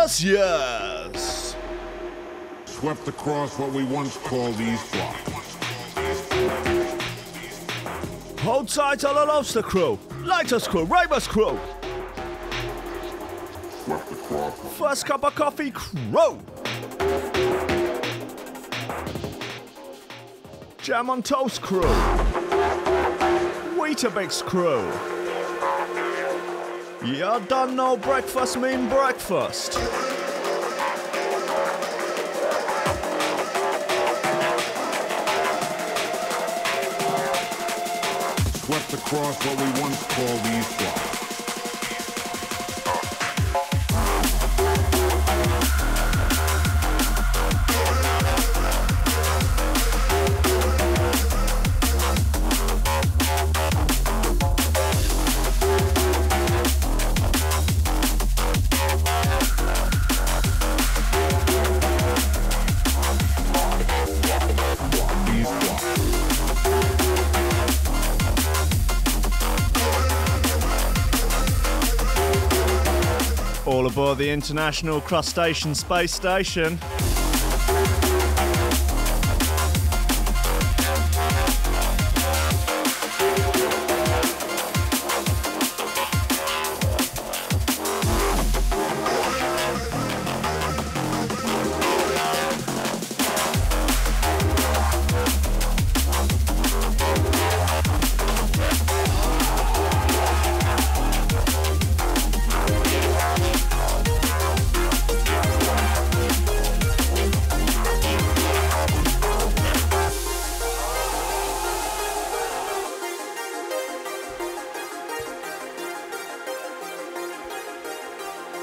Yes, yes! Swept across what we once called East Block. Hold tight on the lobster crew, lighters crew, Ravers crew. Swept across. First cup of coffee crew. Jam on toast crew. Weetabix crew. You don't know breakfast mean breakfast. Swept across what we once called East Block. All aboard the International Crustacean Space Station.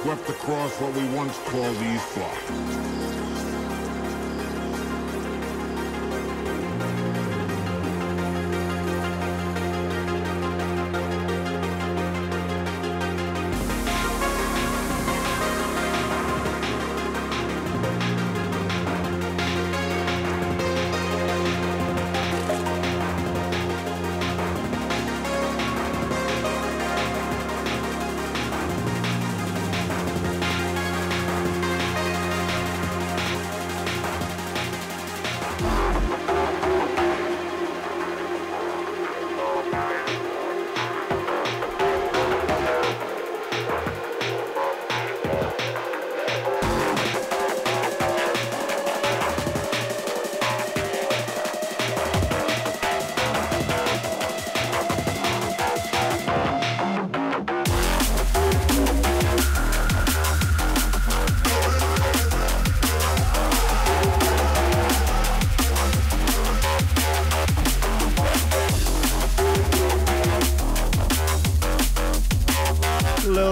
Swept across what we once called East Block.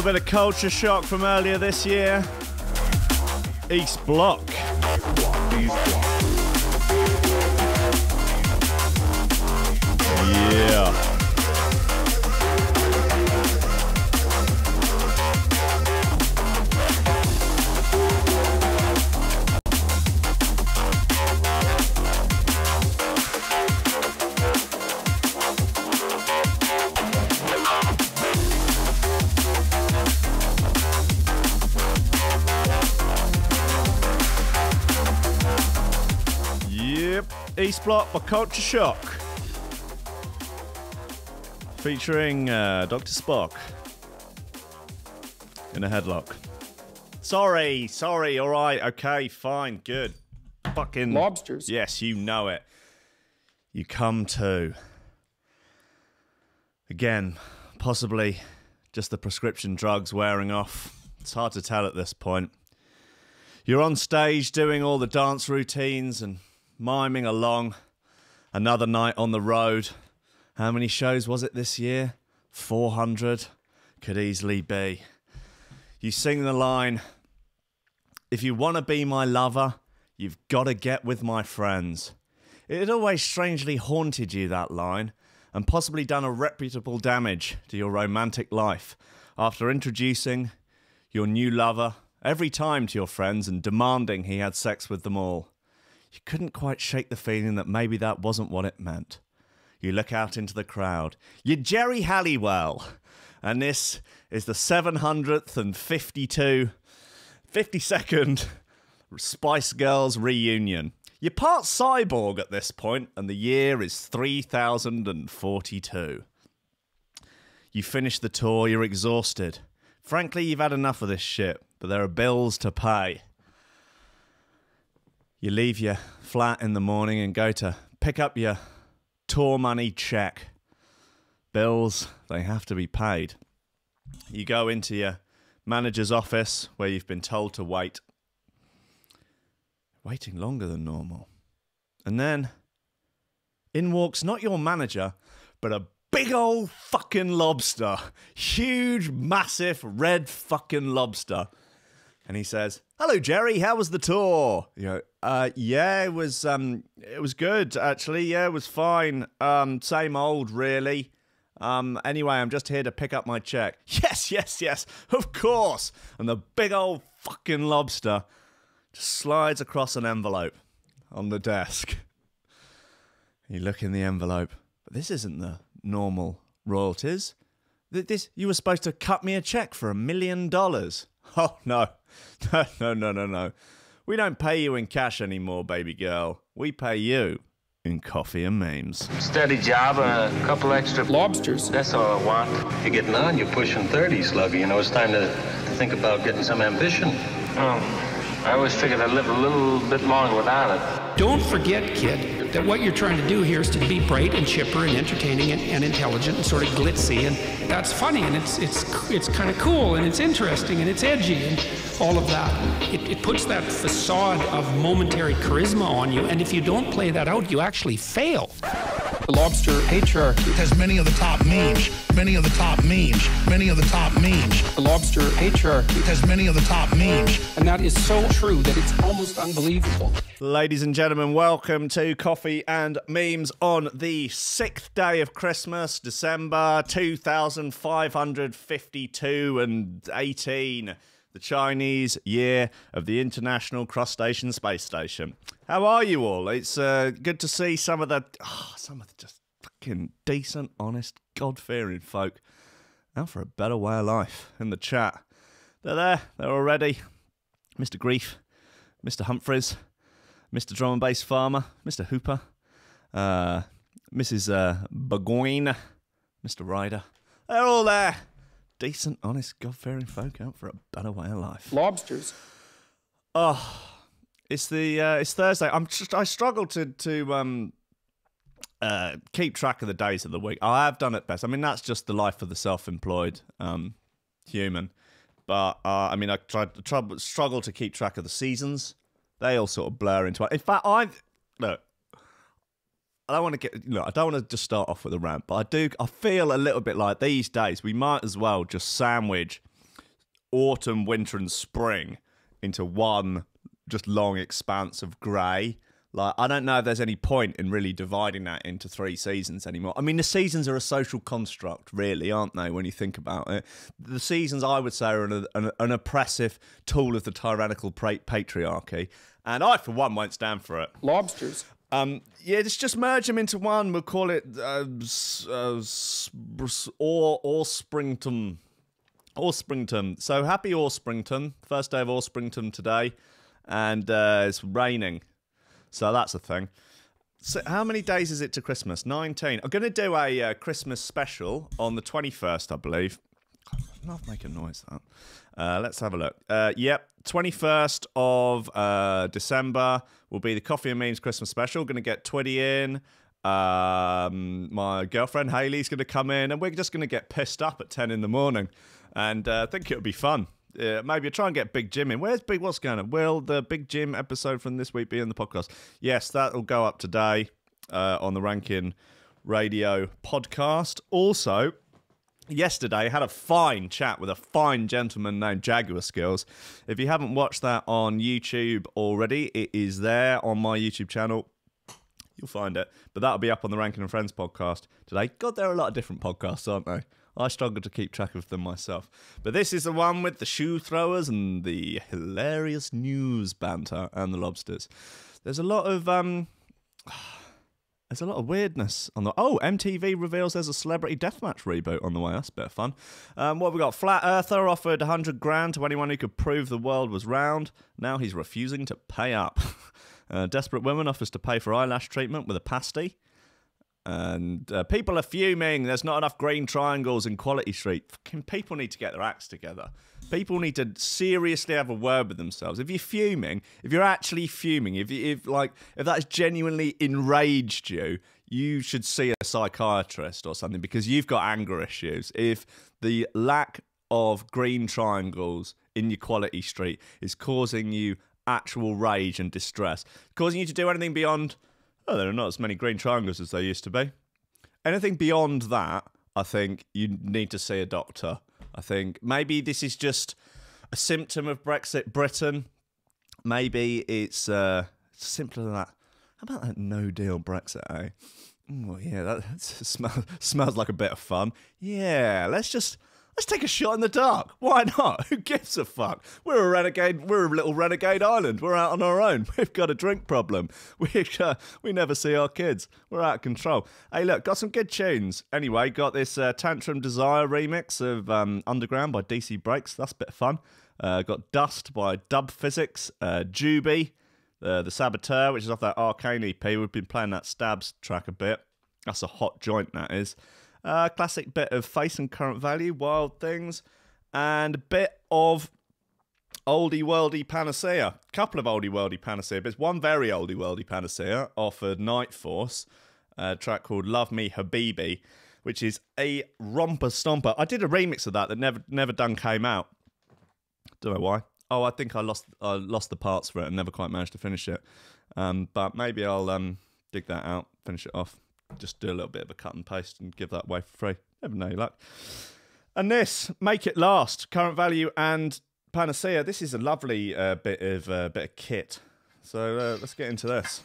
Bit of culture shock from earlier this year. East Block. Yeah. East Block by Culture Shock. Featuring Dr. Spock in a headlock. Sorry, alright, okay, fine, good. Fucking lobsters. Yes, you know it. You come to. Again, possibly just the prescription drugs wearing off. It's hard to tell at this point. You're on stage doing all the dance routines and miming along. Another night on the road. How many shows was it this year? 400? Could easily be. You sing the line, if you want to be my lover, you've got to get with my friends. It had always strangely haunted you, that line, and possibly done irreparable damage to your romantic life after introducing your new lover every time to your friends and demanding he had sex with them all. You couldn't quite shake the feeling that maybe that wasn't what it meant. You look out into the crowd. You're Jerry Halliwell. And this is the 752th 52nd Spice Girls reunion. You're part cyborg at this point, and the year is 3042. You finish the tour, you're exhausted. Frankly, you've had enough of this shit, but there are bills to pay. You leave your flat in the morning and go to pick up your tour money check. Bills, they have to be paid. You go into your manager's office where you've been told to wait. Waiting longer than normal. And then in walks not your manager, but a big old fucking lobster. Huge, massive, red fucking lobster. And he says, "Hello, Jerry, how was the tour?" You go, yeah, it was good, actually. Yeah, it was fine. Same old, really. Anyway, I'm just here to pick up my check. Yes, of course. And the big old fucking lobster just slides across an envelope on the desk. You look in the envelope, but this isn't the normal royalties. You were supposed to cut me a check for $1 million. Oh, no. No. We don't pay you in cash anymore, baby girl. We pay you in coffee and memes. Steady job and a couple extra lobsters. That's all I want. You're getting on. You're pushing 30, Sluggy. You know, it's time to think about getting some ambition. I always figured I'd live a little bit longer without it. Don't forget, kid, that what you're trying to do here is to be bright and chipper and entertaining and intelligent and sort of glitzy, and that's funny, and it's kind of cool, and it's interesting, and it's edgy, and all of that. It puts that facade of momentary charisma on you, and if you don't play that out, you actually fail. The lobster patriarchy has many of the top memes, many of the top memes, many of the top memes. The lobster patriarchy has many of the top memes. And that is so true that it's almost unbelievable. Ladies and gentlemen, welcome to Coffee and Memes on the 6th day of Christmas, December 2552 and 18, the Chinese year of the International Crustacean Space Station. How are you all? It's good to see some of the just fucking decent, honest, God-fearing folk out for a better way of life in the chat. They're there. They're already. Mr. Grief, Mr. Humphreys, Mr. Drum and Bass Farmer, Mr. Hooper, Mrs. Burgoyne, Mr. Ryder. They're all there. Decent, honest, God-fearing folk out for a better way of life. Lobsters. Oh, it's Thursday. I struggle to keep track of the days of the week. I have done it best. I mean, that's just the life of the self-employed human. But I mean, I struggle to keep track of the seasons. They all sort of blur into it. In fact, I don't want to just start off with a rant, but I feel a little bit like these days we might as well just sandwich autumn, winter, and spring into one just long expanse of grey. Like, I don't know if there's any point in really dividing that into 3 seasons anymore. I mean, the seasons are a social construct, really, aren't they, when you think about it? The seasons, I would say, are an oppressive tool of the tyrannical patriarchy. And I, for one, won't stand for it. Lobsters. Yeah, just merge them into one. We'll call it Springton. Springton. So happy Springton. First day of Springton today. And it's raining. So that's a thing. So how many days is it to Christmas? 19. I'm going to do a Christmas special on the 21st, I believe. I'm not making noise, that. Let's have a look. Yep, 21st of December will be the Coffee and Memes Christmas special. Going to get Twitty in. My girlfriend Hayley's going to come in. And we're just going to get pissed up at 10 in the morning. And I think it'll be fun. Maybe try and get Big Jim in. Where's Big? What's going on? Will the Big Jim episode from this week be in the podcast? Yes, that'll go up today on the Rankin Radio podcast. Also, yesterday I had a fine chat with a fine gentleman named Jaguar Skills. If you haven't watched that on YouTube already, it is there on my YouTube channel. You'll find it. But that'll be up on the Rankin and Friends podcast today. God, there are a lot of different podcasts, aren't they? I struggle to keep track of them myself. But this is the one with the shoe throwers and the hilarious news banter and the lobsters. There's a lot of There's a lot of weirdness on the... Oh, MTV reveals there's a Celebrity Deathmatch reboot on the way. That's a bit of fun. What have we got? Flat Earther offered 100 grand to anyone who could prove the world was round. Now he's refusing to pay up. Desperate Woman offers to pay for eyelash treatment with a pasty. And people are fuming. There's not enough green triangles in Quality Street. Fucking people need to get their acts together. People need to seriously have a word with themselves. If you're fuming, if you're actually fuming, if that has genuinely enraged you, you should see a psychiatrist or something, because you've got anger issues. If the lack of green triangles in your Quality Street is causing you actual rage and distress, causing you to do anything beyond, oh, there are not as many green triangles as there used to be. Anything beyond that, I think you need to see a doctor. I think maybe this is just a symptom of Brexit Britain. Maybe it's simpler than that. How about that no-deal Brexit, eh? Oh, yeah, that smells like a bit of fun. Yeah, let's take a shot in the dark. Why not? Who gives a fuck? We're a little renegade island. We're out on our own. We've got a drink problem. We never see our kids. We're out of control. Hey, look, got some good tunes. Anyway, got this Tantrum Desire remix of Underground by DC Breaks. That's a bit of fun. Got Dust by Dub Physics. Juby, The Saboteur, which is off that Arcane EP. We've been playing that Stabs track a bit. That's a hot joint, that is. Classic bit of Face and Current Value, Wild Things, and a bit of oldie worldy panacea. Couple of oldie worldy panacea bits. One very oldie worldy panacea offered Night Force, a track called Love Me Habibi, which is a romper stomper. I did a remix of that never done came out. Don't know why. Oh, I think I lost the parts for it and never quite managed to finish it. But maybe I'll dig that out, finish it off. Just do a little bit of a cut and paste and give that away for free. Never know your luck. And this, Make It Last, Current Value and Panacea. This is a lovely bit of kit. So let's get into this.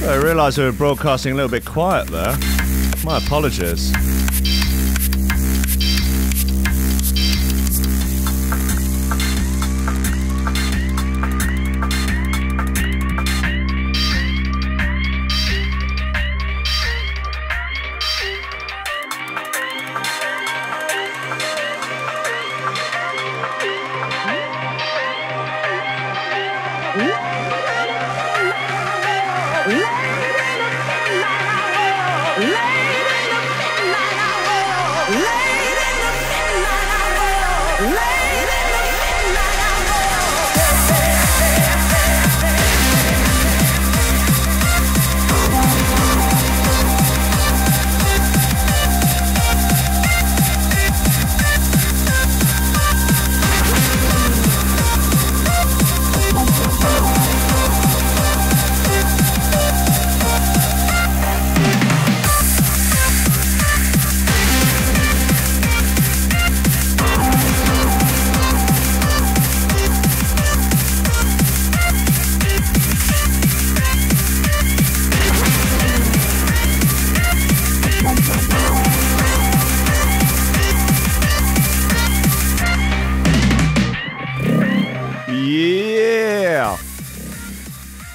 I realised we were broadcasting a little bit quiet there. My apologies.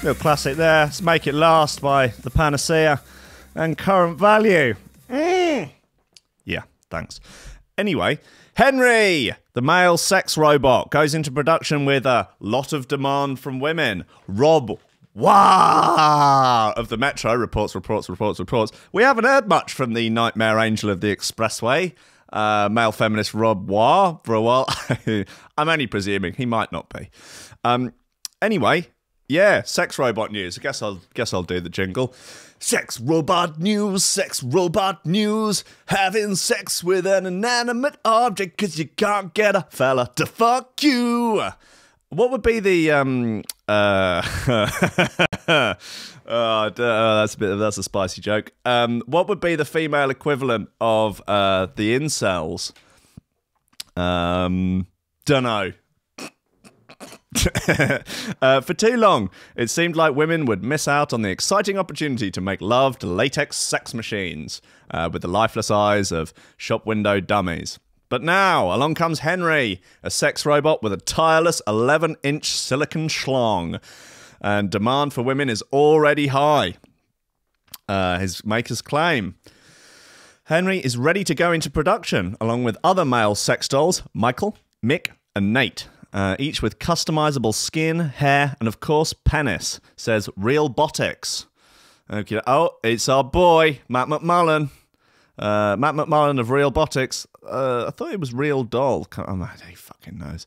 Little classic there. Let's Make It Last by The Panacea and Current Value. Yeah, thanks. Anyway, Henry, the male sex robot, goes into production with a lot of demand from women. Rob Wah of the Metro reports. We haven't heard much from the nightmare angel of the expressway, male feminist Rob Wah, for a while. I'm only presuming. He might not be. Anyway, yeah, sex robot news. I guess I'll do the jingle. Sex robot news, having sex with an inanimate object because you can't get a fella to fuck you. What would be the that's a spicy joke. What would be the female equivalent of the incels? Dunno. For too long, it seemed like women would miss out on the exciting opportunity to make love to latex sex machines with the lifeless eyes of shop window dummies. But now, along comes Henry, a sex robot with a tireless 11-inch silicon schlong. And demand for women is already high. His makers claim. Henry is ready to go into production, along with other male sex dolls, Michael, Mick, and Nate. Each with customizable skin, hair, and of course, penis, says Real Botics. Okay. Oh, it's our boy, Matt McMullen. Matt McMullen of Real Botics. I thought it was Real Doll. Who fucking knows?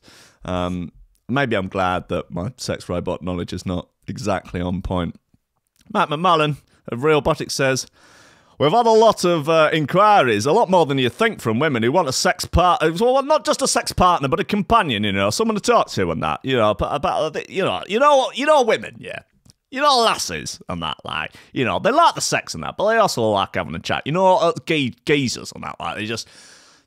Maybe I'm glad that my sex robot knowledge is not exactly on point. Matt McMullen of Real Botics says, we've had a lot of inquiries, a lot more than you think, from women who want a sex partner. Well, not just a sex partner, but a companion, someone to talk to and that, about women, yeah. Lasses and that, like, they like the sex and that, but they also like having a chat. Geezers and that, like,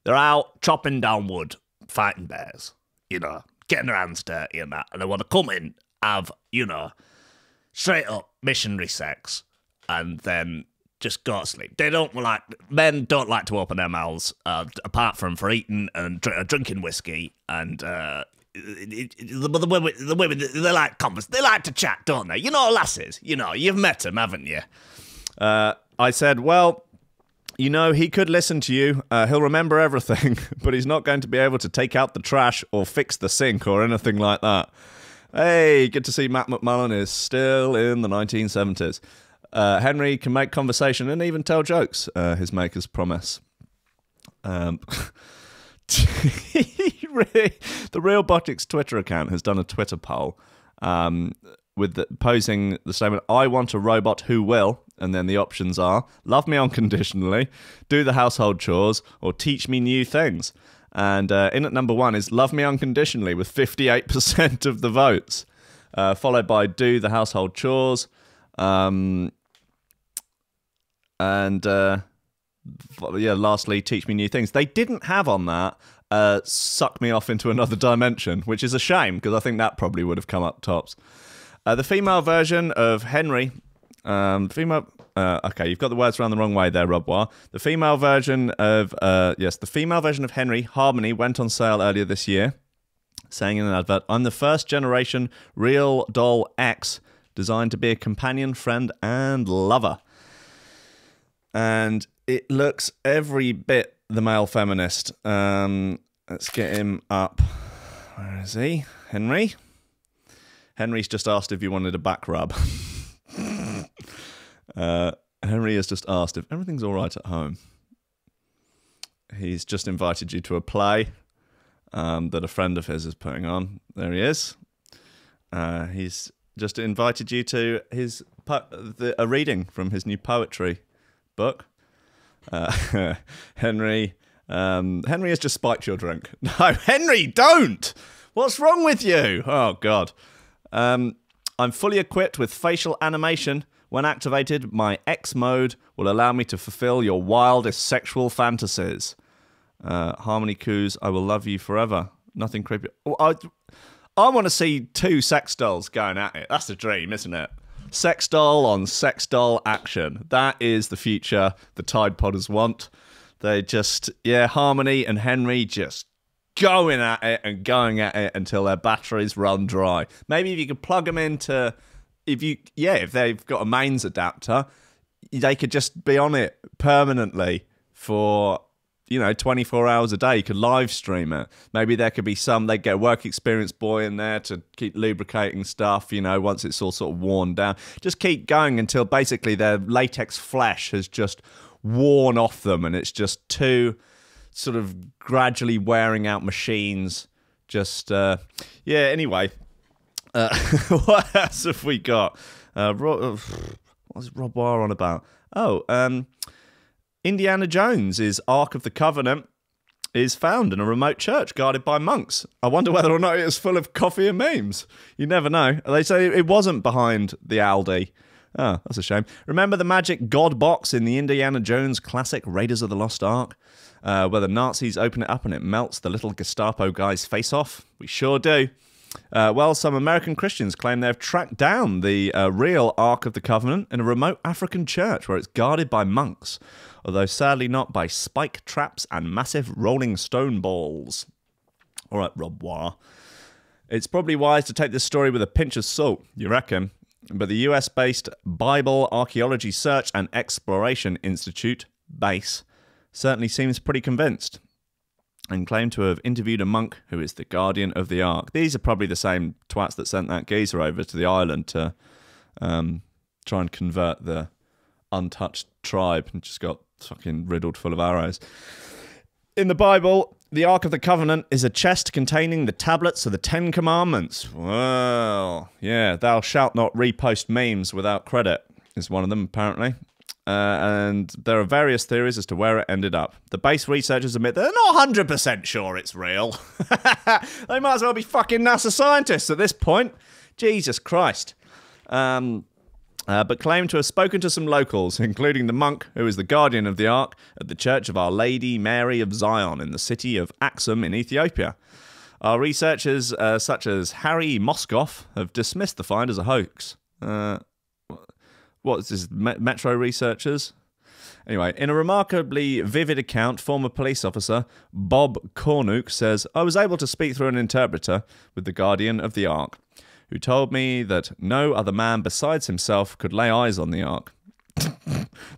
they're out chopping down wood, fighting bears, getting their hands dirty and that, and they want to come in, have, straight up missionary sex, and then just go to sleep. Men don't like to open their mouths, apart from for eating and drinking whiskey, and the women, they like converse, they like to chat, don't they? Lasses, you've met them, haven't you? I said, well, he could listen to you, he'll remember everything, but he's not going to be able to take out the trash or fix the sink or anything like that. Hey, good to see Matt McMullen is still in the 1970s. Henry can make conversation and even tell jokes, his makers promise. The Real Botics Twitter account has done a Twitter poll posing the statement, I want a robot who will, and then the options are, love me unconditionally, do the household chores, or teach me new things. And in at number 1 is love me unconditionally with 58% of the votes, followed by do the household chores, and lastly, teach me new things. They didn't have on that suck me off into another dimension, which is a shame, because I think that probably would have come up tops. The female version of Henry Female. Okay, you've got the words around the wrong way there, Robbois. The female version of the female version of Henry, Harmony, went on sale earlier this year, saying in an advert, "I'm the first generation real doll X, designed to be a companion, friend, and lover." And it looks every bit the male feminist. Let's get him up. Where is he? Henry? Henry's just asked if you wanted a back rub. Henry has just asked if everything's all right at home. He's just invited you to a play that a friend of his is putting on. There he is. He's just invited you to his a reading from his new poetry book. Henry has just spiked your drink. No, Henry, don't! What's wrong with you? Oh, God. I'm fully equipped with facial animation. When activated, my X mode will allow me to fulfill your wildest sexual fantasies. Harmony Coos, I will love you forever. Nothing creepy. I want to see two sex dolls going at it. That's the dream, isn't it? Sex doll on sex doll action. That is the future the Tide Podders want. They just, Harmony and Henry just going at it and going at it until their batteries run dry. Maybe if you could plug them into, if they've got a mains adapter, they could just be on it permanently for, 24 hours a day. You could live stream it. Maybe there could be they get a work experience boy in there to keep lubricating stuff, once it's all sort of worn down. Just keep going until basically their latex flesh has just worn off them and it's just two sort of gradually wearing out machines. Just, anyway. What else have we got? What's Rob Wire on about? Indiana Jones's Ark of the Covenant is found in a remote church guarded by monks. I wonder whether or not it is full of coffee and memes. You never know. They say it wasn't behind the Aldi. Oh, that's a shame. Remember the magic God box in the Indiana Jones classic Raiders of the Lost Ark? Where the Nazis open it up and it melts the little Gestapo guy's face off? We sure do. Some American Christians claim they've tracked down the real Ark of the Covenant in a remote African church where it's guarded by monks, although sadly not by spike traps and massive rolling stone balls. All right, Rob Wire. It's probably wise to take this story with a pinch of salt, you reckon? But the US-based Bible Archaeology Search and Exploration Institute, BASE, certainly seems pretty convinced and claimed to have interviewed a monk who is the guardian of the Ark. These are probably the same twats that sent that geezer over to the island to try and convert the untouched tribe and just got fucking riddled full of arrows. In the Bible, the Ark of the Covenant is a chest containing the tablets of the Ten Commandments. Well, yeah, thou shalt not repost memes without credit is one of them, apparently. And there are various theories as to where it ended up. The base researchers admit they're not 100% sure it's real. They might as well be fucking NASA scientists at this point. Jesus Christ. But claim to have spoken to some locals, including the monk who is the guardian of the Ark at the Church of Our Lady Mary of Zion in the city of Aksum in Ethiopia. Our researchers, such as Harry Moskoff, have dismissed the find as a hoax. What is this, Metro researchers? Anyway, in a remarkably vivid account, former police officer Bob Cornuke says, I was able to speak through an interpreter with the guardian of the Ark, who told me that no other man besides himself could lay eyes on the Ark,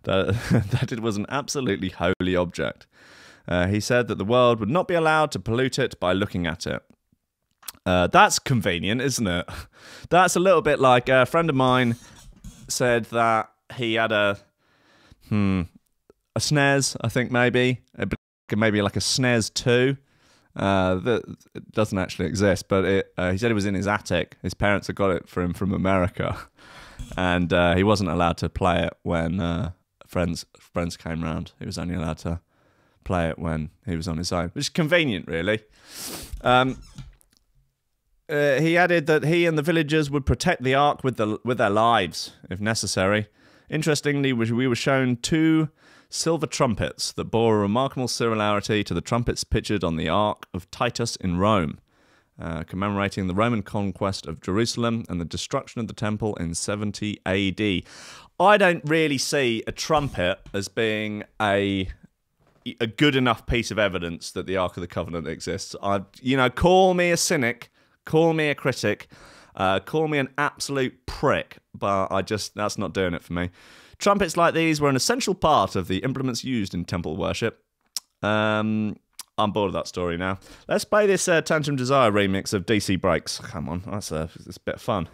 that it was an absolutely holy object. He said that the world would not be allowed to pollute it by looking at it. That's convenient, isn't it? That's a little bit like a friend of mine said that he had a SNES, I think maybe like a SNES 2. That doesn't actually exist, but he said it was in his attic. His parents had got it for him from America, and he wasn't allowed to play it when friends came round. He was only allowed to play it when he was on his own, which is convenient, really. He added that he and the villagers would protect the Ark with their lives, if necessary. Interestingly, we were shown 2 silver trumpets that bore a remarkable similarity to the trumpets pictured on the Ark of Titus in Rome. commemorating the Roman conquest of Jerusalem and the destruction of the temple in 70 AD. I don't really see a trumpet as being a good enough piece of evidence that the Ark of the Covenant exists. Call me a cynic, call me a critic, call me an absolute prick, but that's not doing it for me. Trumpets like these were an essential part of the implements used in temple worship. I'm bored of that story now. Let's play this Tantrum Desire remix of DC Breaks. Come on, it's a bit of fun.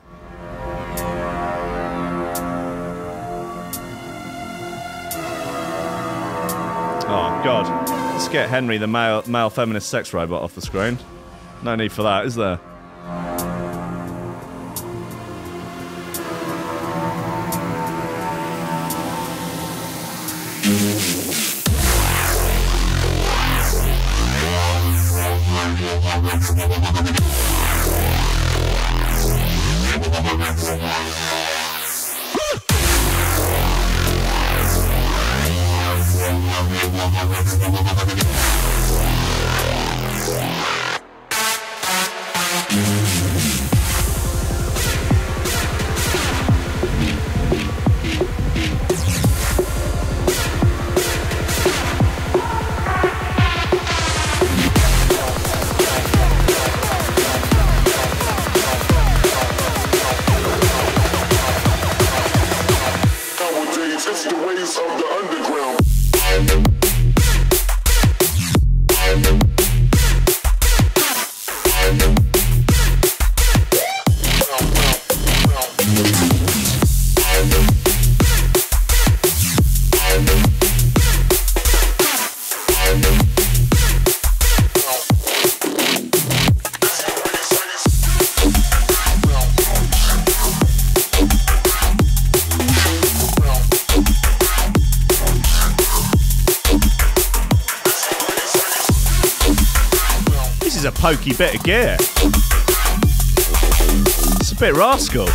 Oh, God. Let's get Henry, the male feminist sex robot, off the screen. No need for that, is there? Pokey bit of gear. It's a bit rascal.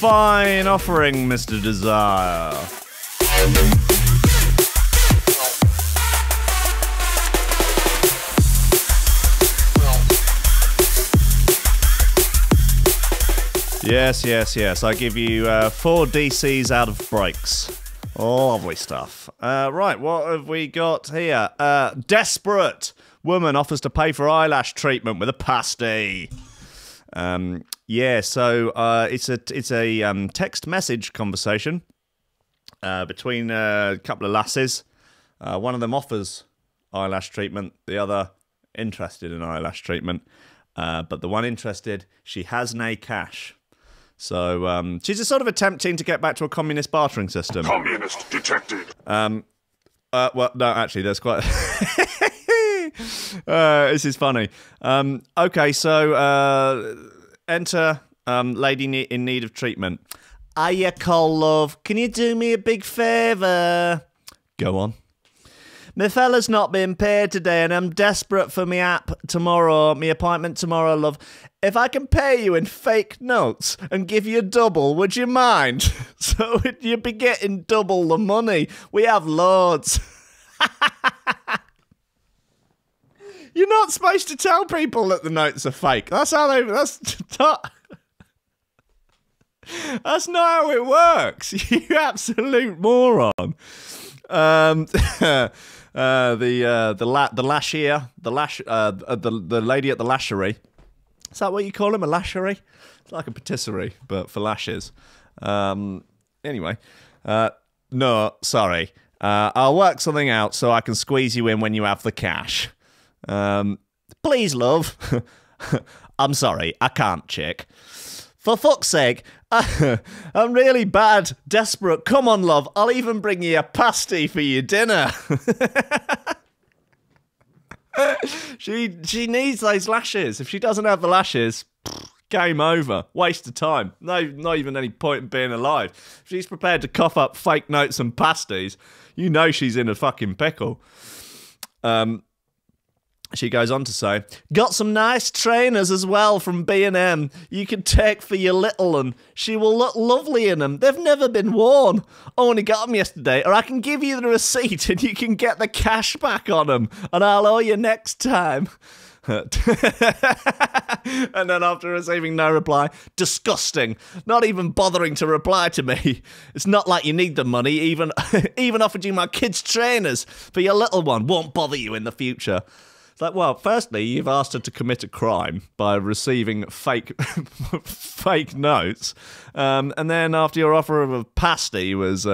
Fine offering, Mr. Desire. Yes. I give you 4 DCs out of breaks. Oh, lovely stuff. Right, what have we got here? Desperate woman offers to pay for eyelash treatment with a pasty. Yeah, so it's a text message conversation between a couple of lasses. One of them offers eyelash treatment, the other interested in eyelash treatment. But the one interested, she has no cash. So she's just sort of attempting to get back to a communist bartering system. Communist detected. Well, no, actually, there's quite... this is funny. Okay, so enter lady in need of treatment. Hiya, Col, love. Can you do me a big favour? Go on. My fella's not been paid today and I'm desperate for me appointment tomorrow, love. If I can pay you in fake notes and give you double, would you mind? So you'd be getting double the money. We have loads. You're not supposed to tell people that the notes are fake. That's not how it works. You absolute moron. The lady at the lashery. Is that what you call him? A lashery? It's like a patisserie, but for lashes. Anyway, no, sorry. I'll work something out so I can squeeze you in when you have the cash. Please, love. I'm sorry, I can't, chick. For fuck's sake, I'm really bad, desperate. Come on, love. I'll even bring you a pasty for your dinner. She needs those lashes. If she doesn't have the lashes, game over. Waste of time. No, not even any point in being alive. If she's prepared to cough up fake notes and pasties, you know she's in a fucking pickle. She goes on to say, got some nice trainers as well from B&M. You can take for your little one. She will look lovely in them. They've never been worn. I only got them yesterday, or I can give you the receipt and you can get the cash back on them, and I'll owe you next time. And then after receiving no reply, disgusting. Not even bothering to reply to me. It's not like you need the money. Even offered you my kids' trainers for your little one. Won't bother you in the future. It's like, well, firstly, you've asked her to commit a crime by receiving fake notes. And then after your offer of a pasty was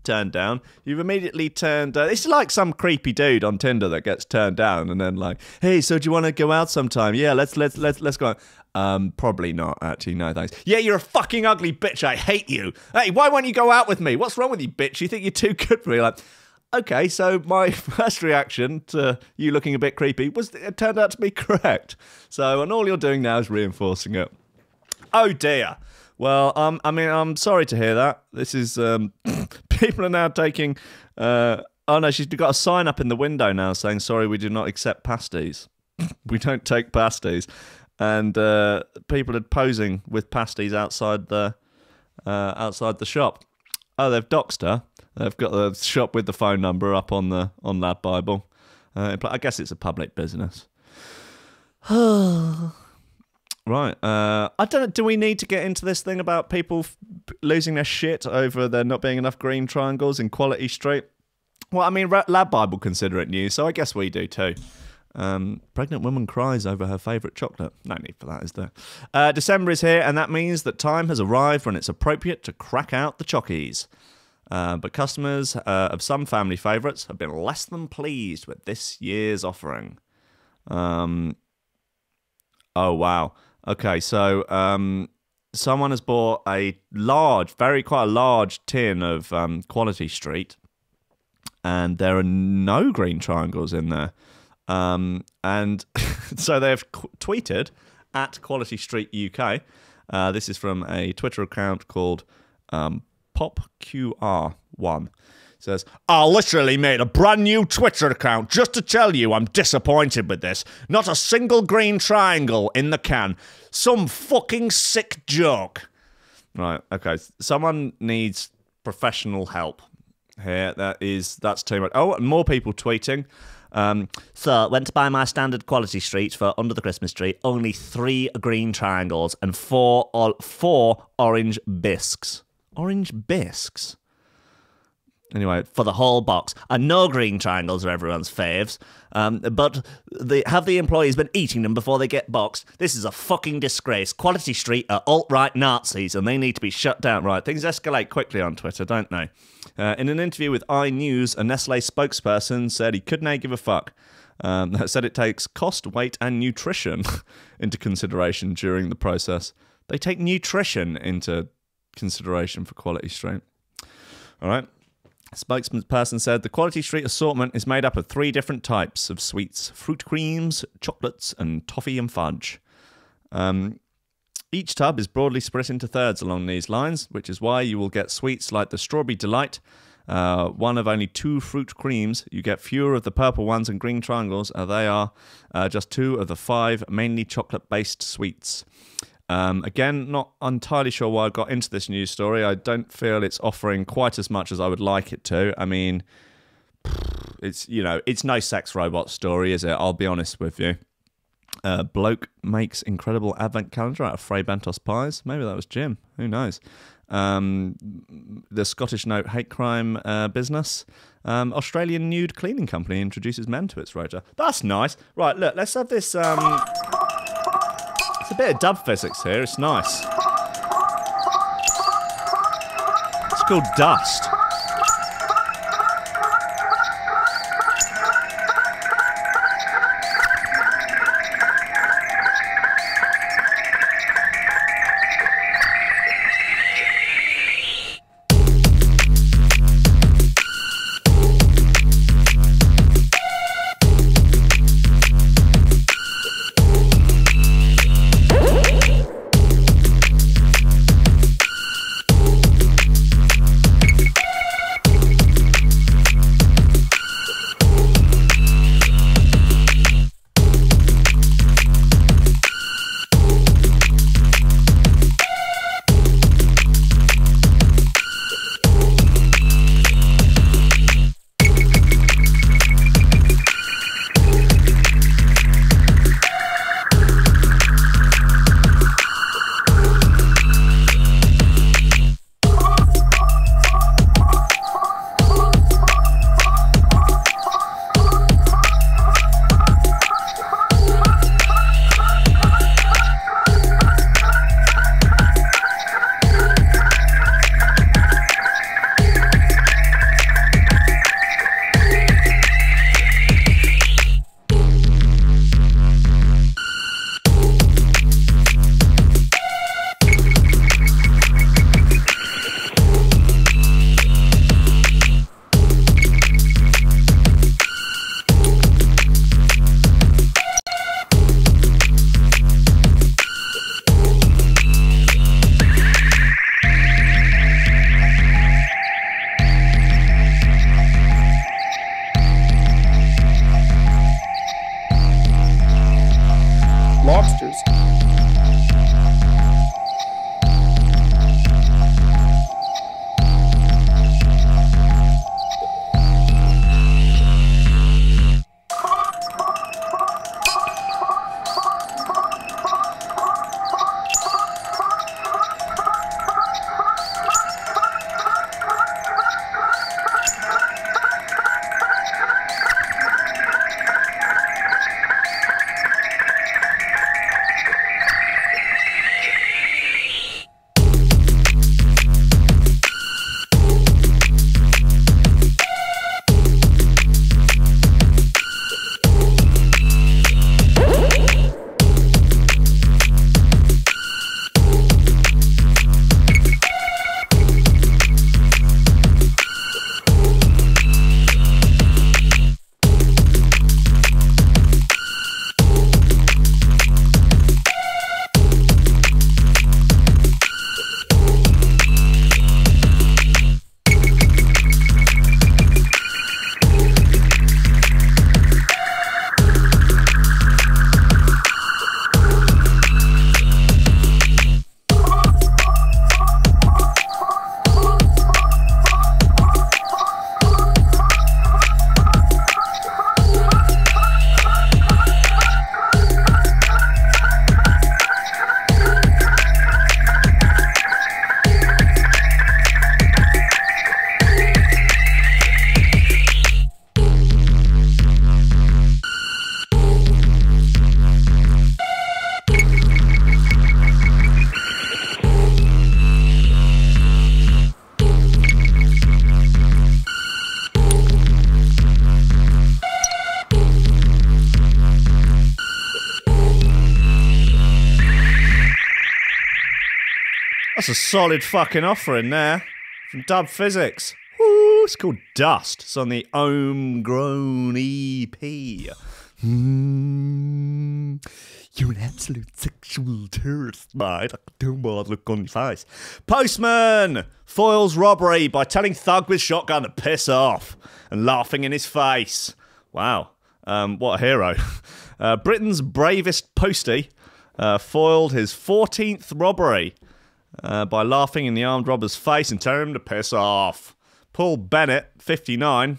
turned down, you've immediately turned... it's like some creepy dude on Tinder that gets turned down and then like, hey, so do you want to go out sometime? Yeah, let's go out. Probably not, actually. No, thanks. Yeah, you're a fucking ugly bitch. I hate you. Hey, why won't you go out with me? What's wrong with you, bitch? You think you're too good for me? Like... Okay, so my first reaction to you looking a bit creepy was it turned out to be correct. So, and all you're doing now is reinforcing it. Oh dear. Well, I'm sorry to hear that. This is people are now taking. Oh no, she's got a sign up in the window now saying, "Sorry, we do not accept pasties. We don't take pasties." And people are posing with pasties outside the shop. Oh, they've doxed her. They've got the shop with the phone number up on Lad Bible. I guess it's a public business. Right. I don't know. Do we need to get into this thing about people losing their shit over there not being enough green triangles in Quality Street? Well, I mean, Lad Bible consider it news, so I guess we do too. Pregnant woman cries over her favourite chocolate. No need for that, is there? December is here, and that means that time has arrived when it's appropriate to crack out the chockies. But customers of some family favourites have been less than pleased with this year's offering. Oh, wow. Okay, so someone has bought a quite a large tin of Quality Street, and there are no green triangles in there. And so they've tweeted at Quality Street UK. This is from a Twitter account called PopQR1. It says, I literally made a brand new Twitter account just to tell you I'm disappointed with this. Not a single green triangle in the can. Some fucking sick joke. Right, okay. Someone needs professional help here. That's too much. Oh, and more people tweeting. So, went to buy my standard Quality Street for under the Christmas tree. Only 3 green triangles and 4 orange bisques. Orange bisques? Anyway, for the whole box. And no green triangles are everyone's faves. But have the employees been eating them before they get boxed? This is a fucking disgrace. Quality Street are alt-right Nazis and they need to be shut down. Right, things escalate quickly on Twitter, don't they? In an interview with iNews, a Nestle spokesperson said he couldn't give a fuck. Said it takes cost, weight and nutrition into consideration during the process. They take nutrition into consideration for Quality Street. All right. Spokesperson said the Quality Street assortment is made up of 3 different types of sweets: fruit creams, chocolates, and toffee and fudge. Each tub is broadly split into thirds along these lines, which is why you will get sweets like the Strawberry Delight, one of only 2 fruit creams. You get fewer of the purple ones and green triangles. They are just 2 of the 5 mainly chocolate-based sweets. Again, not entirely sure why I got into this news story. I don't feel it's offering quite as much as I would like it to. I mean, it's no sex robot story, is it? I'll be honest with you. Bloke makes incredible advent calendar out of Fray Bentos pies. Maybe that was Jim. Who knows? The Scottish Note hate crime business. Australian nude cleaning company introduces men to its rota. That's nice. Right, look, let's have this... It's a bit of dub physics here. It's nice. It's called Dust. That's a solid fucking offering there from Dub Physics. Woo, it's called Dust. It's on the Homegrown EP. You're an absolute sexual terrorist, mate. I can tell by the look on your face. Postman foils robbery by telling thug with shotgun to piss off and laughing in his face. Wow, what a hero. Britain's bravest postie foiled his 14th robbery by laughing in the armed robber's face and telling him to piss off. Paul Bennett, 59.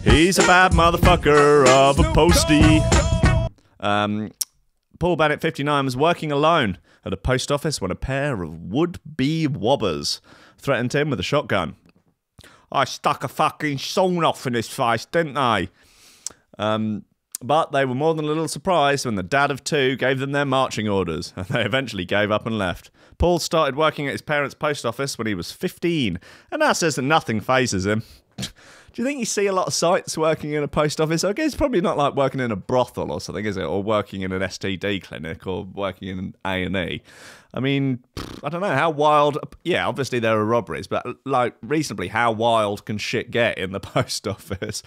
He's a bad motherfucker of a postie. Paul Bennett, 59, was working alone at a post office when a pair of would-be wobbers threatened him with a shotgun. I stuck a fucking sawn off in his face, didn't I? But they were more than a little surprised when the dad of two gave them their marching orders, and they eventually gave up and left. Paul started working at his parents' post office when he was 15, and now says that nothing phases him. Do you think you see a lot of sights working in a post office? I guess it's probably not like working in a brothel or something, is it? Or working in an STD clinic or working in an A&E. I mean, I don't know how wild... Yeah, obviously there are robberies, but like reasonably, how wild can shit get in the post office?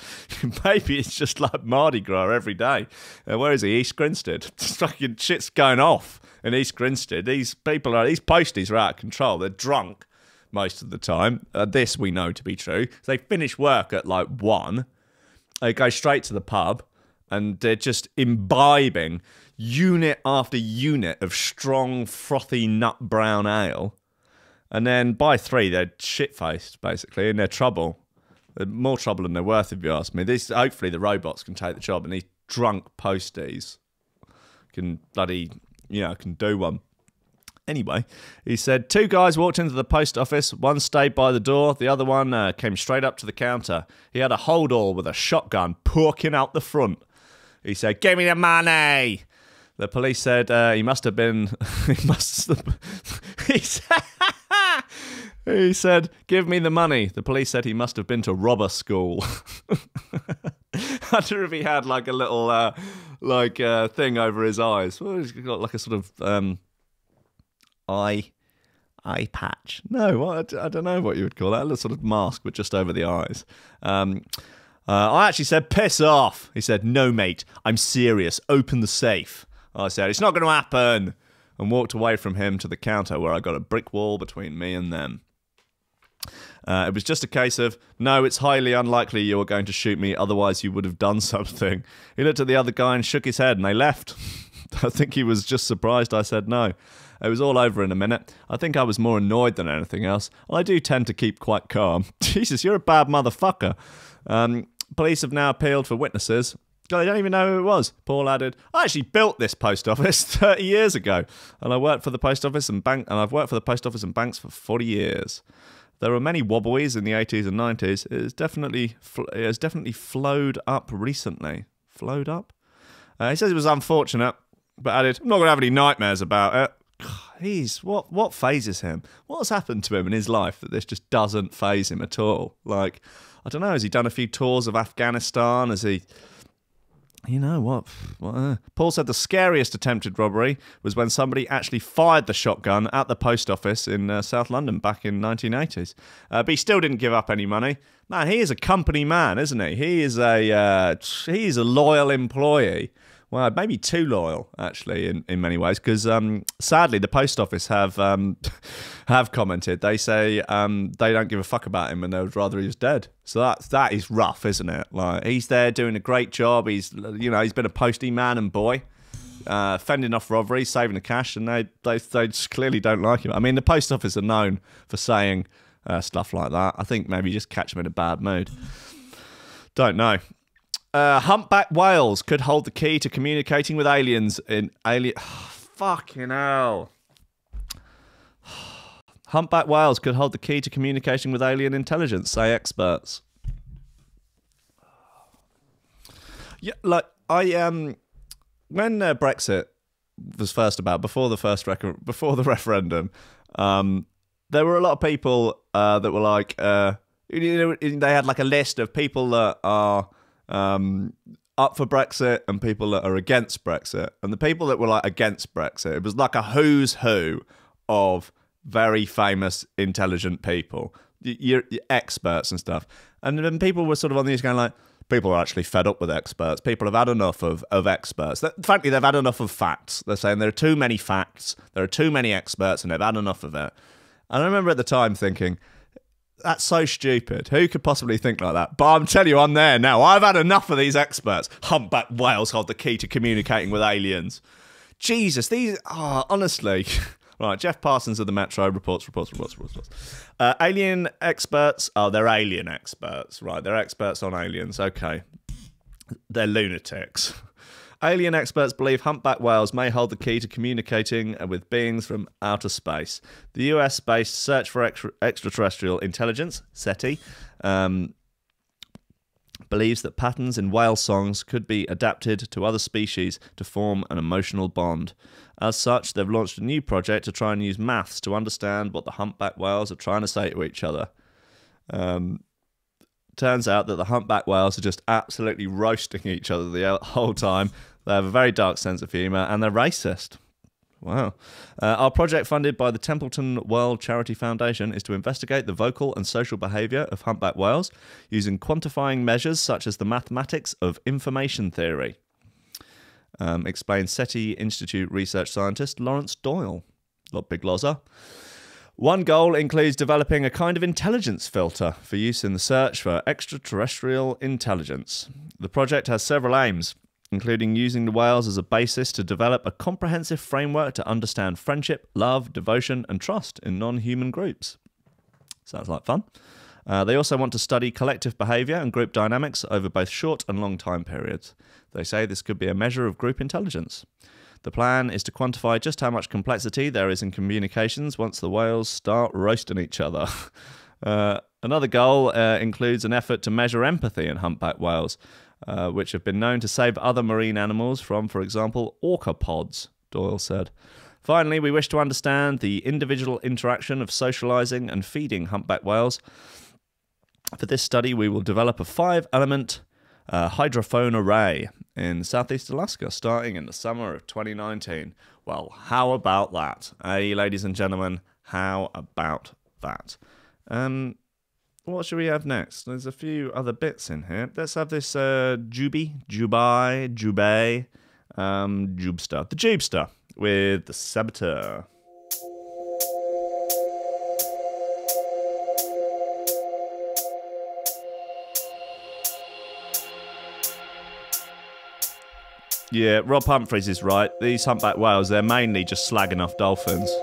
Maybe it's just like Mardi Gras every day. Where is he? East Grinstead. Fucking shit's going off in East Grinstead. These posties are out of control. They're drunk most of the time. This we know to be true. They finish work at like 1. They go straight to the pub and they're just imbibing unit after unit of strong, frothy, nut brown ale. And then by 3, they're shit-faced, basically, and they're trouble. They're more trouble than they're worth, if you ask me. Hopefully the robots can take the job, and these drunk posties can bloody, can do one. Anyway, he said 2 guys walked into the post office. One stayed by the door. The other one came straight up to the counter. He had a hold-all with a shotgun poking out the front. He said, "Give me the money." The police said he must have been... he said, "Give me the money." The police said he must have been to robber school. I wonder if he had like a little thing over his eyes. Well, he's got like a sort of... eye patch. No, I don't know what you would call that. A little sort of mask, but just over the eyes. I actually said, "Piss off." He said, "No, mate, I'm serious. Open the safe." I said, "It's not going to happen," and walked away from him to the counter where I got a brick wall between me and them. It was just a case of, "No, it's highly unlikely you were going to shoot me, otherwise you would have done something." He looked at the other guy and shook his head, and they left. I think he was just surprised I said no. It was all over in a minute. I think I was more annoyed than anything else. I do tend to keep quite calm. Jesus, you're a bad motherfucker. Police have now appealed for witnesses. God, they don't even know who it was. Paul added, "I actually built this post office 30 years ago, and I've worked for the post office and banks for 40 years. There were many wobblies in the 80s and 90s. It has definitely flowed up recently." Flowed up? He says it was unfortunate, but added, "I'm not going to have any nightmares about it." What phases him? What's happened to him in his life that this just doesn't faze him at all? Like, I don't know, has he done a few tours of Afghanistan? Has he... Paul said the scariest attempted robbery was when somebody actually fired the shotgun at the post office in South London back in 1980s. But he still didn't give up any money. Man, he is a company man, isn't he? He's a loyal employee. Well, maybe too loyal, actually, in many ways, because sadly the post office have commented. They say they don't give a fuck about him and they would rather he was dead. So that is rough, isn't it? Like, he's there doing a great job. He's been a postie man and boy, fending off robberies, saving the cash, and they just clearly don't like him. I mean, the post office are known for saying stuff like that. I think maybe just catch him in a bad mood. Don't know. Humpback whales could hold the key to communicating with aliens in alien... fucking hell. Humpback whales could hold the key to communication with alien intelligence, say experts. Yeah, like, when Brexit was first about, before the referendum, there were a lot of people that were like, they had like a list of people that are up for Brexit and people that are against Brexit. And the people that were like against Brexit, it was like a who's who of very famous, intelligent people, you're experts and stuff. And then people were sort of on the news going like, people are actually fed up with experts. People have had enough of experts. Frankly, they've had enough of facts. They're saying there are too many facts, there are too many experts, and they've had enough of it. And I remember at the time thinking, that's so stupid. Who could possibly think like that? But I'm telling you, I'm there now. I've had enough of these experts. Humpback whales hold the key to communicating with aliens. Jesus, these are, honestly... Right, Jeff Parsons of the Metro reports. Alien experts. Oh, they're alien experts. Right, they're experts on aliens. Okay. They're lunatics. Alien experts believe humpback whales may hold the key to communicating with beings from outer space. The US-based Search for Extraterrestrial Intelligence, SETI, believes that patterns in whale songs could be adapted to other species to form an emotional bond. As such, they've launched a new project to try and use maths to understand what the humpback whales are trying to say to each other. Turns out that the humpback whales are just absolutely roasting each other the whole time. They have a very dark sense of humour and they're racist. Wow. Our project, funded by the Templeton World Charity Foundation, is to investigate the vocal and social behaviour of humpback whales using quantifying measures such as the mathematics of information theory, explains SETI Institute research scientist Lawrence Doyle. Lot big lozer. One goal includes developing a kind of intelligence filter for use in the search for extraterrestrial intelligence. The project has several aims, including using the whales as a basis to develop a comprehensive framework to understand friendship, love, devotion, and trust in non-human groups. Sounds like fun. They also want to study collective behaviour and group dynamics over both short and long time periods. They say this could be a measure of group intelligence. The plan is to quantify just how much complexity there is in communications once the whales start roasting each other. Another goal includes an effort to measure empathy in humpback whales, which have been known to save other marine animals from, for example, orca pods, Doyle said. Finally, we wish to understand the individual interaction of socialising and feeding humpback whales. For this study, we will develop a 5-element hydrophone array in southeast Alaska, starting in the summer of 2019. Well, how about that? Hey, ladies and gentlemen, how about that? What should we have next? There's a few other bits in here. Let's have this Jubester, the Jubester with the Saboteur. Yeah, Rob Humphreys is right. These humpback whales, they're mainly just slagging off dolphins.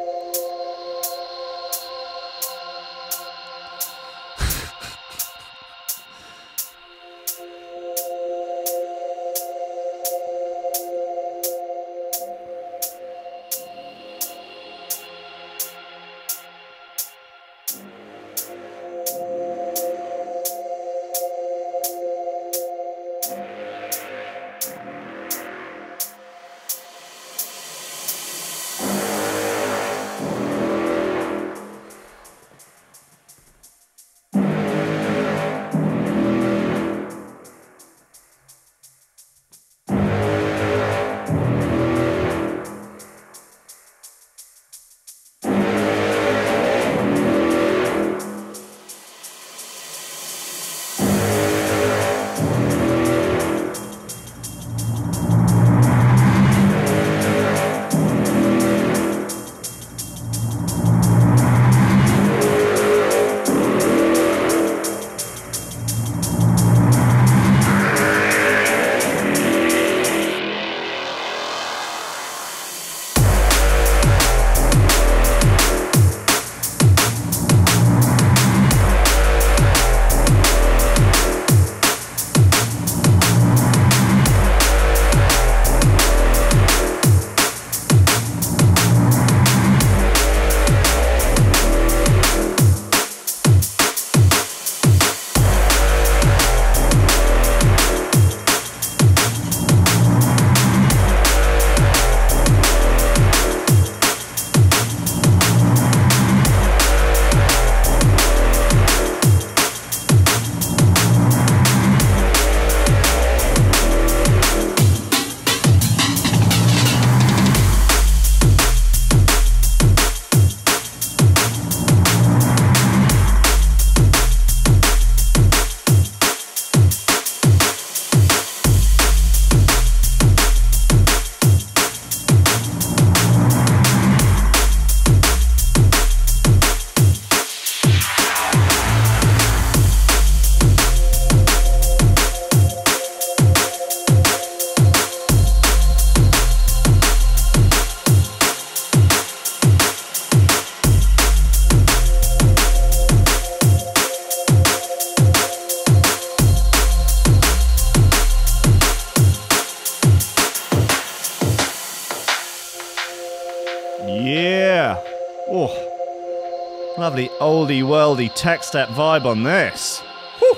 Yeah. Oh, lovely oldie worldy tech step vibe on this. Whew.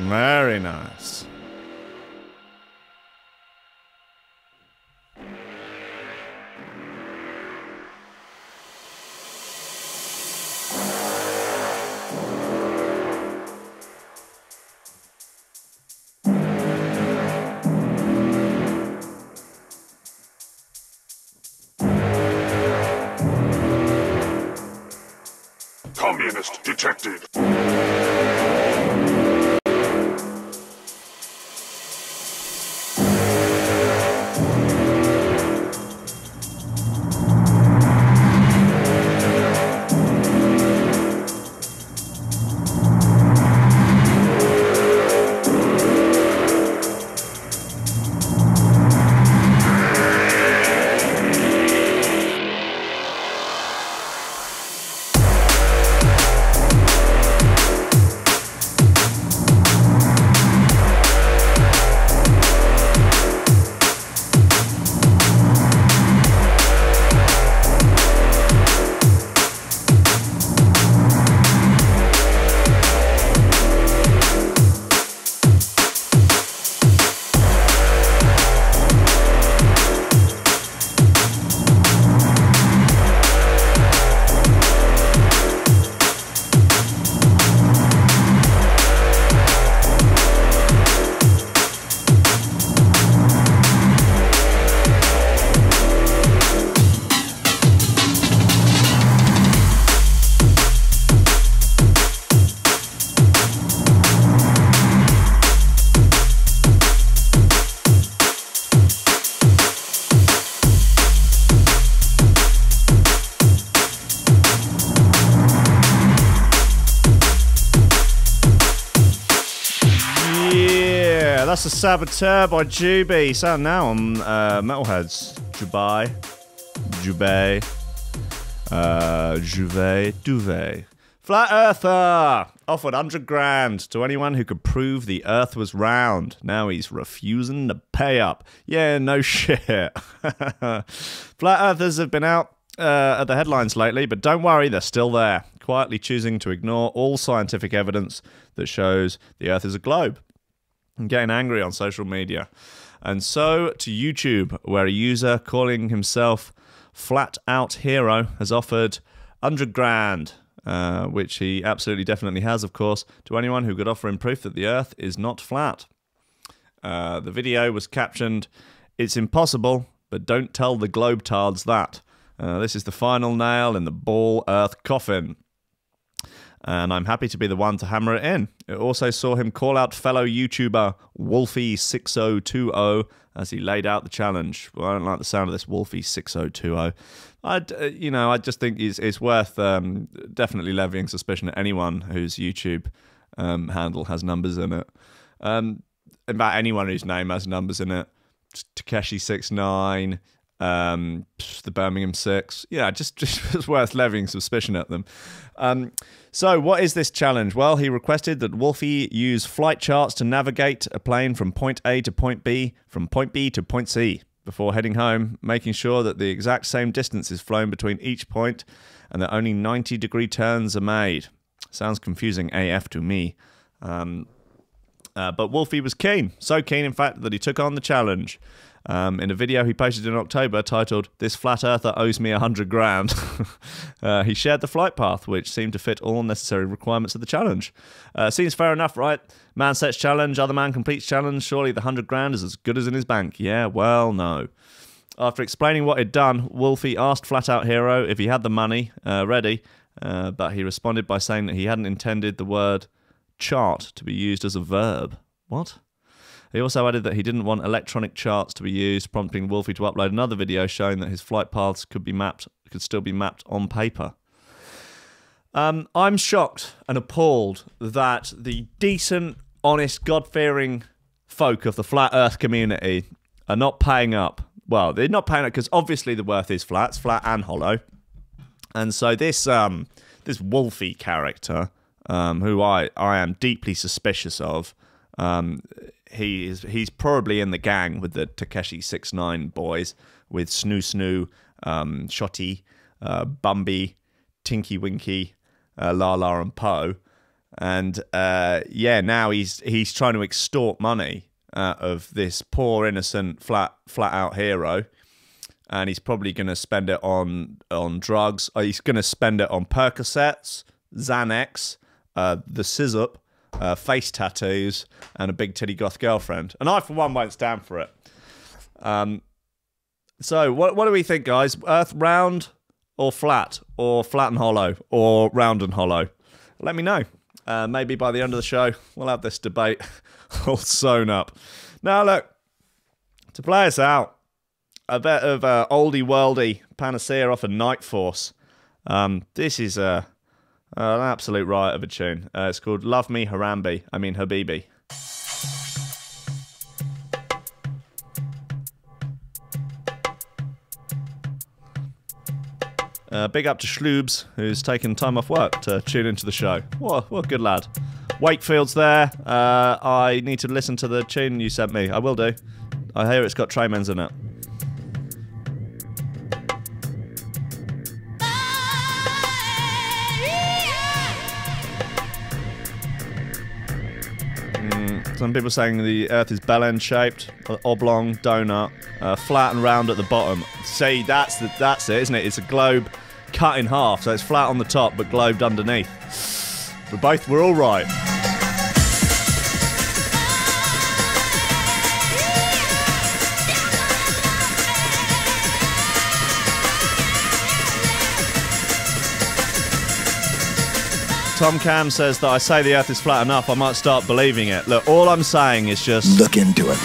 Very nice. Communist detected. That's a Saboteur by Juby. It's out now on Metalheadz. Juve. Flat Earther offered 100 grand to anyone who could prove the Earth was round. Now he's refusing to pay up. Yeah, no shit. Flat Earthers have been out at the headlines lately, but don't worry, they're still there, quietly choosing to ignore all scientific evidence that shows the Earth is a globe. And getting angry on social media. And so to YouTube, where a user calling himself Flat Out Hero has offered 100 grand, which he absolutely definitely has, of course, to anyone who could offer him proof that the Earth is not flat. The video was captioned, "It's impossible, but don't tell the globetards that. This is the final nail in the ball Earth coffin. And I'm happy to be the one to hammer it in." It also saw him call out fellow YouTuber Wolfie6020 as he laid out the challenge. Well, I don't like the sound of this Wolfie6020. I just think it's worth definitely levying suspicion at anyone whose YouTube handle has numbers in it. About anyone whose name has numbers in it. Takeshi69, the Birmingham 6. Yeah, just worth levying suspicion at them. So what is this challenge? Well, he requested that Wolfie use flight charts to navigate a plane from point A to point B, from point B to point C, before heading home, making sure that the exact same distance is flown between each point and that only 90-degree turns are made. Sounds confusing AF to me. But Wolfie was keen. So keen, in fact, that he took on the challenge. In a video he posted in October titled, "This Flat Earther owes me 100 grand." He shared the flight path, which seemed to fit all necessary requirements of the challenge. Seems fair enough, right? Man sets challenge, other man completes challenge. Surely the 100 grand is as good as in his bank. Yeah, well, no. After explaining what he'd done, Wolfie asked Flat Out Hero if he had the money ready, but he responded by saying that he hadn't intended the word chart to be used as a verb. What? He also added that he didn't want electronic charts to be used, prompting Wolfie to upload another video showing that his flight paths could still be mapped on paper. I'm shocked and appalled that the decent, honest, God-fearing folk of the flat Earth community are not paying up. Well, they're not paying up because obviously the Earth is flat. It's flat and hollow. And so this Wolfie character, who I am deeply suspicious of, he's probably in the gang with the Takeshi 6ix9ine boys, with Snoo, Shotty, Bumby, Tinky Winky, Lala and Poe. And now he's trying to extort money out of this poor innocent flat out hero, and he's probably going to spend it on drugs. He's going to spend it on Percocets, Xanax, the Sizzup, face tattoos, and a big titty goth girlfriend. And I, for one, won't stand for it. So what do we think, guys? Earth round or flat and hollow, or round and hollow? Let me know. Maybe by the end of the show, we'll have this debate all sewn up. Now, look, to play us out, a bit of oldie worldy panacea off of Night Force. This is an absolute riot of a tune. It's called Love Me Habibi. Big up to Schloobs, who's taken time off work to tune into the show. What a good lad. Wakefield's there. I need to listen to the tune you sent me. I will do. I hear it's got Treymans in it. Some people saying the Earth is bell-end shaped, oblong, donut, flat and round at the bottom. See, that's it, isn't it? It's a globe cut in half, so it's flat on the top but globed underneath. We're all right. Tom Camm says that I say the Earth is flat enough, I might start believing it. Look, all I'm saying is just... look into it.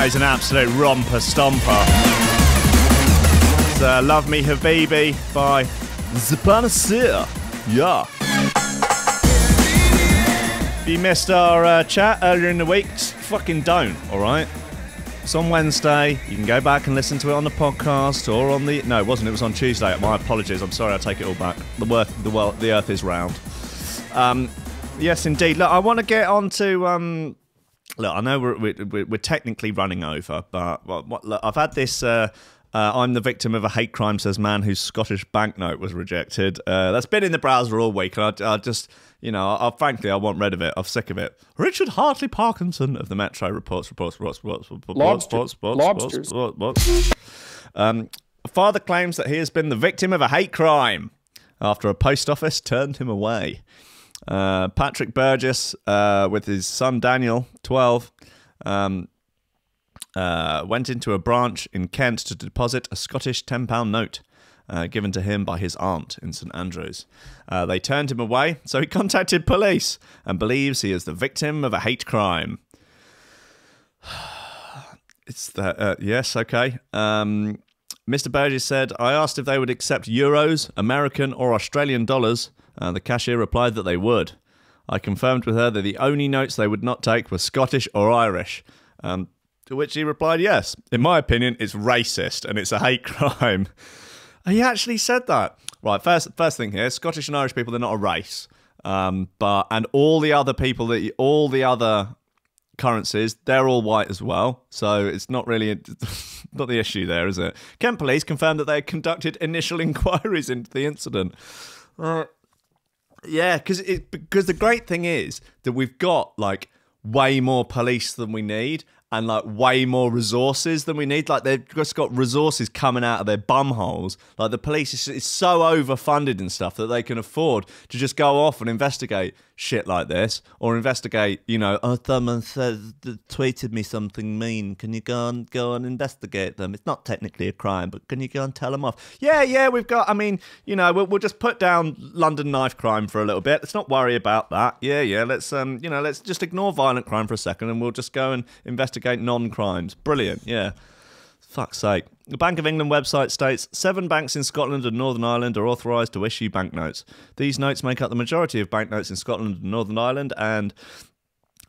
That is an absolute romper stomper. It's Love Me Habibi by Zapanasir. Yeah. If you missed our chat earlier in the week, just fucking don't, alright? It's on Wednesday. You can go back and listen to it on the podcast or on the... No, it wasn't. It was on Tuesday. My apologies. I'm sorry. I take it all back. The earth is round. Yes, indeed. Look, I want to get on to... Look, I know we're technically running over, but look, I've had this... I'm the victim of a hate crime, says man whose Scottish banknote was rejected. That's been in the browser all week, and I just... You know, frankly, I want rid of it. I'm sick of it. Richard Hartley Parkinson of the Metro reports. Lobsters. A father claims that he has been the victim of a hate crime after a post office turned him away. Patrick Burgess, with his son Daniel, 12, went into a branch in Kent to deposit a Scottish £10 note. Given to him by his aunt in St Andrews. They turned him away, so he contacted police and believes he is the victim of a hate crime. Yes, okay. Mr. Burgess said, I asked if they would accept euros, American or Australian dollars. The cashier replied that they would. I confirmed with her that the only notes they would not take were Scottish or Irish. To which he replied, yes. In my opinion, it's racist and it's a hate crime. He actually said that. Right, first thing here, Scottish and Irish people, they're not a race. And all the other people, all the other currencies, they're all white as well. So it's not really, not the issue there, is it? Kent Police confirmed that they had conducted initial inquiries into the incident. Yeah, because the great thing is that we've got, like, way more police than we need. And like way more resources than we need. Like they've just got resources coming out of their bumholes. Like the police is so overfunded and stuff that they can afford to just go off and investigate shit like this, or investigate, you know, oh, someone tweeted me something mean. Can you go and investigate them? It's not technically a crime, but can you go and tell them off? Yeah, we've got. I mean, you know, we'll just put down London knife crime for a little bit. Let's not worry about that. Yeah. Let's let's just ignore violent crime for a second, and we'll just go and investigate non-crimes. Brilliant. Yeah. Fuck's sake. The Bank of England website states 7 banks in Scotland and Northern Ireland are authorised to issue banknotes. These notes make up the majority of banknotes in Scotland and Northern Ireland, and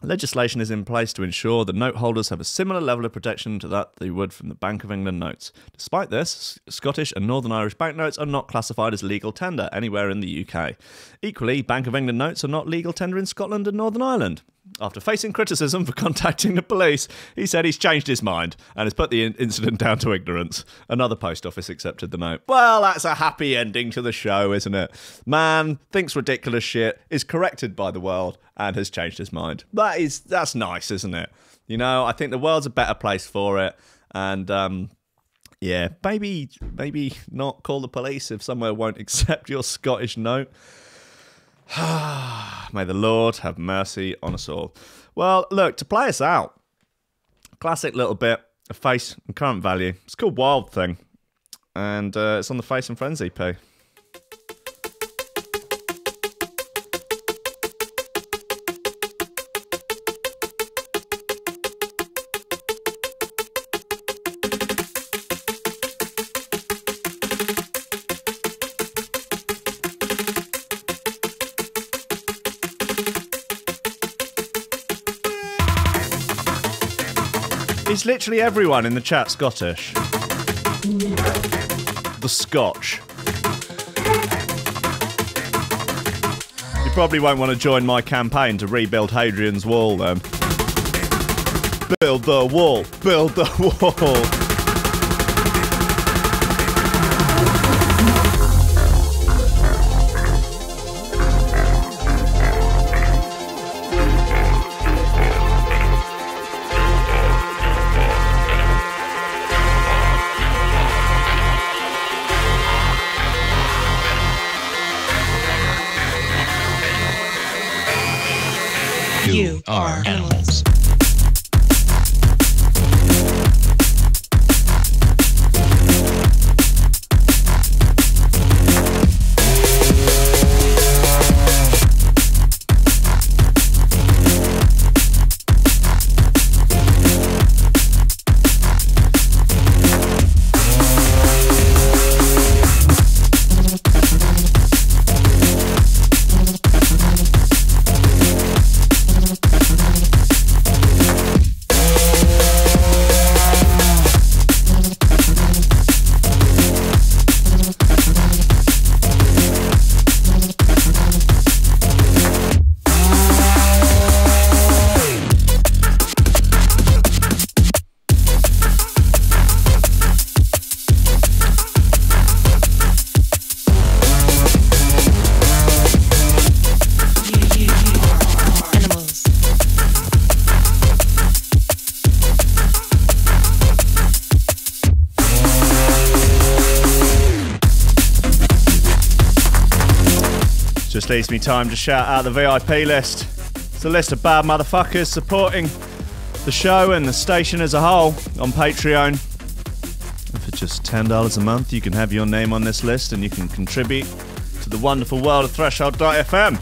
legislation is in place to ensure that note holders have a similar level of protection to that they would from the Bank of England notes. Despite this, Scottish and Northern Irish banknotes are not classified as legal tender anywhere in the UK. Equally, Bank of England notes are not legal tender in Scotland and Northern Ireland. After facing criticism for contacting the police, he said he's changed his mind and has put the incident down to ignorance. Another post office accepted the note. Well, that's a happy ending to the show, isn't it? Man thinks ridiculous shit, is corrected by the world, and has changed his mind. That's nice, isn't it? You know, I think the world's a better place for it. And, yeah, maybe not call the police if somewhere won't accept your Scottish note. May the Lord have mercy on us all. Well, look, to play us out, classic little bit of Face and Current Value. It's called Wild Thing, and it's on the Face and Friends EP. Is literally everyone in the chat Scottish? The Scotch. You probably won't want to join my campaign to rebuild Hadrian's Wall then. Build the wall! Build the wall! You are animals. Just leaves me time to shout out the VIP list. It's a list of bad motherfuckers supporting the show and the station as a whole on Patreon. And for just $10 a month, you can have your name on this list and you can contribute to the wonderful world of Threshold.fm.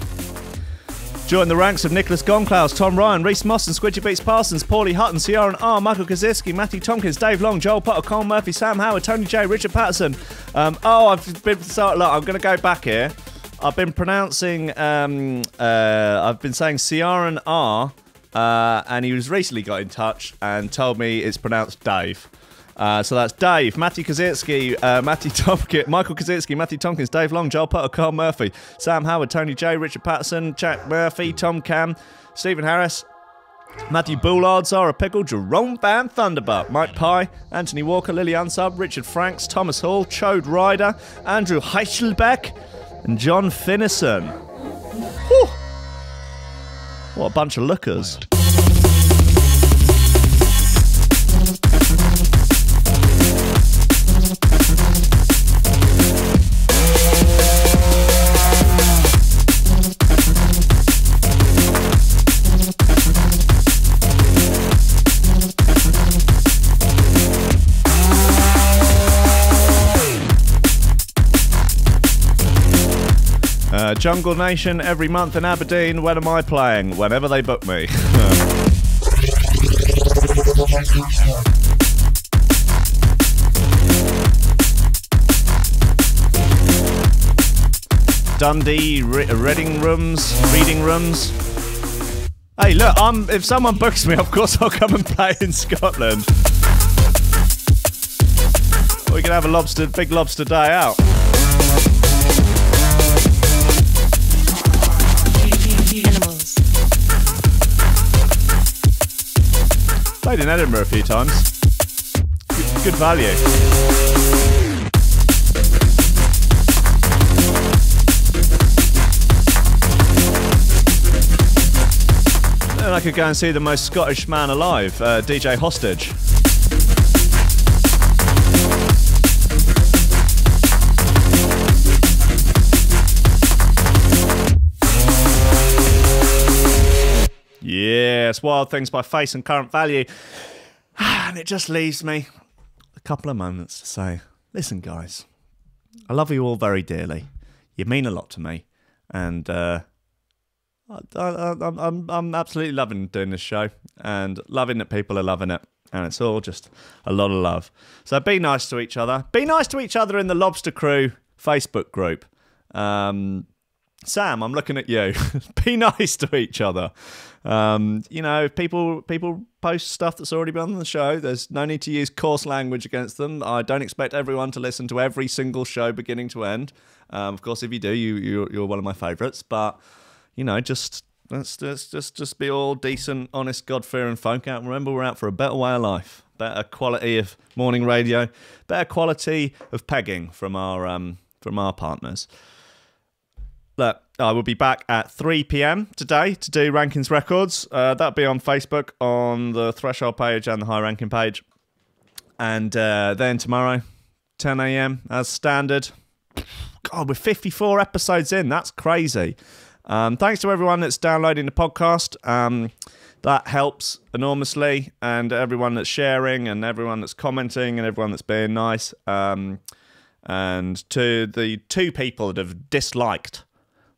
Join the ranks of Nicholas Goncalves, Tom Ryan, Reece Mosson, Squidgy Beats Parsons, Pauly Hutton, Ciarán R, Michael Kedzierski, Matthieu Tomkins, Dave Long, Joel Potter, Colm Murphy, Sam Howard, Tony J, Richard Patterson. I'm going to go back here. I've been pronouncing, I've been saying Ciarán R, and he was recently got in touch and told me it's pronounced Dave. So that's Dave, Matthieu Kedzierski, Michael Kedzierski, Matthieu Tomkins, Dave Long, Joel Potter, Colm Murphy, Sam Howard, Tony J, Richard Patterson, Jack Murphy, Tom Camm, Stephen Harris, Matthieu Boulard, Zara Pickle, Jeroen Van Thunderbutt, Mike Pye, Anthony Walker, Lily Unsub, Richard Franks, Thomas Hall, Chode Ryder, Andrew Heichelbech, and John Finnison. Whew. What a bunch of lookers. Jungle Nation every month in Aberdeen. When am I playing? Whenever they book me. Dundee reading rooms. Hey, look, if someone books me, of course I'll come and play in Scotland. We can have a big lobster day out. Animals. Played in Edinburgh a few times. Good value. Then I could go and see the most Scottish man alive, DJ Hostage. Yes, Wild Things by Face and Current Value. And it just leaves me a couple of moments to say, listen, guys, I love you all very dearly. You mean a lot to me. And I'm absolutely loving doing this show and loving that people are loving it. And it's all just a lot of love. So be nice to each other. Be nice to each other in the Lobster Crew Facebook group. Sam, I'm looking at you. Be nice to each other. You know, if people post stuff that's already been on the show, there's no need to use coarse language against them. I don't expect everyone to listen to every single show beginning to end. Of course, if you do, you're one of my favourites. But you know, just let's just be all decent, honest, God-fearing folk out. Remember, we're out for a better way of life, better quality of morning radio, better quality of pegging from our partners. Look, I will be back at 3 p.m. today to do Rankins Records. That'll be on Facebook, on the Threshold page and the High Ranking page. And then tomorrow, 10 a.m. as standard. God, we're 54 episodes in. That's crazy. Thanks to everyone that's downloading the podcast. That helps enormously. And everyone that's sharing and everyone that's commenting and everyone that's being nice. And to the 2 people that have disliked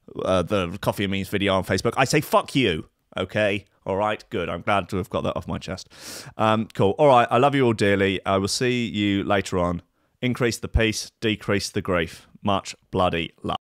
the Coffee and Means video on Facebook, I say fuck you. Okay, all right, good. I'm glad to have got that off my chest. Cool. All right, I love you all dearly. I will see you later on. Increase the peace, decrease the grief. Much bloody love.